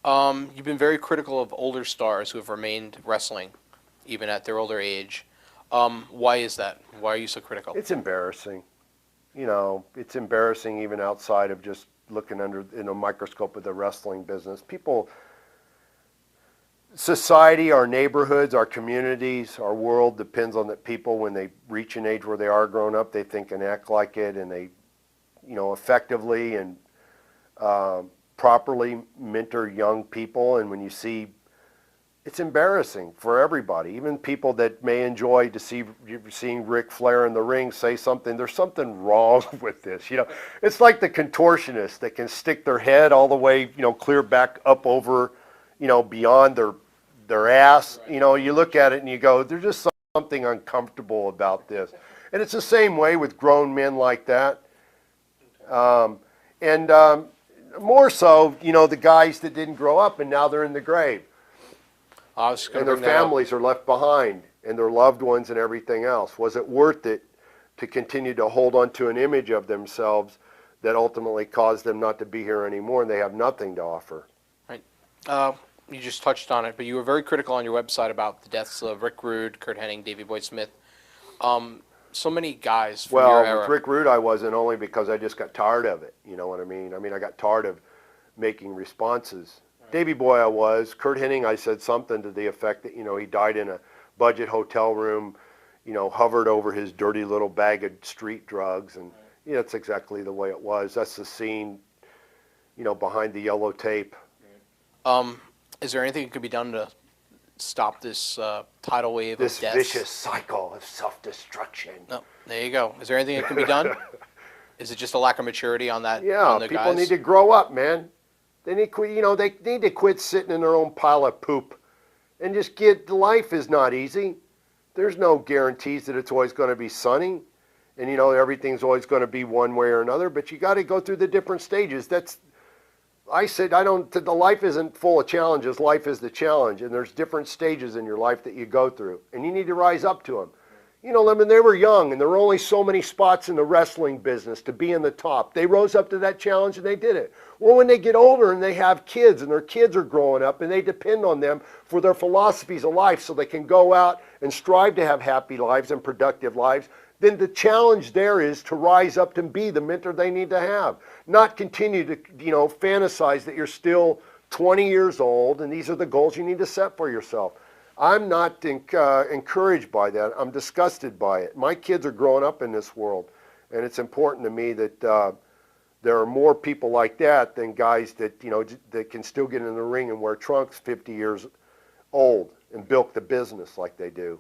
You've been very critical of older stars who have remained wrestling, even at their older age. Why is that? Why are you so critical? It's embarrassing. It's embarrassing even outside of just looking under in a microscope of the wrestling business. People, society, our neighborhoods, our communities, our world depends on that people when they reach an age where they are grown up, they think and act like it, and they, effectively and properly mentor young people. And when you see, it's embarrassing for everybody, even people that may enjoy to seeing Ric Flair in the ring say something. There's something wrong with this. It's like the contortionists that can stick their head all the way, clear back up over, beyond their ass. You look at it and you go, there's just something uncomfortable about this. And it's the same way with grown men like that. And more so, the guys that didn't grow up and now they're in the grave. And their families are left behind and their loved ones and everything else. Was it worth it to continue to hold on to an image of themselves that ultimately caused them not to be here anymore and they have nothing to offer? Right. You just touched on it, but you were very critical on your website about the deaths of Rick Rude, Kurt Hennig, Davey Boy Smith. So many guys from your era. With Rick Rude, I wasn't, only because I just got tired of it. You know what I mean? I got tired of making responses. Right. Davey Boy, I was. Kurt Hennig, I said something to the effect that, he died in a budget hotel room, hovered over his dirty little bag of street drugs. And that's exactly the way it was. That's the scene, behind the yellow tape. Is there anything that could be done to stop this tidal wave this of deaths? This vicious cycle of self-destruction. No, there you go. Is there anything that can be done? Is it just a lack of maturity on that? Yeah, on the people guys? need to grow up, man. They need, they need to quit sitting in their own pile of poop, and just life is not easy. There's no guarantees that it's always going to be sunny, and everything's always going to be one way or another. But you got to go through the different stages. I said, the life isn't full of challenges. Life is the challenge. And there's different stages in your life that you go through. And you need to rise up to them. They were young and there were only so many spots in the wrestling business to be in the top. They rose up to that challenge and they did it. Well, when they get older and they have kids and their kids are growing up and they depend on them for their philosophies of life so they can go out and strive to have happy lives and productive lives, then the challenge there is to rise up and be the mentor they need to have. Not continue to, fantasize that you're still 20 years old and these are the goals you need to set for yourself. I'm not encouraged by that. I'm disgusted by it. My kids are growing up in this world, and it's important to me that there are more people like that than guys that, that can still get in the ring and wear trunks 50 years old and bilk the business like they do.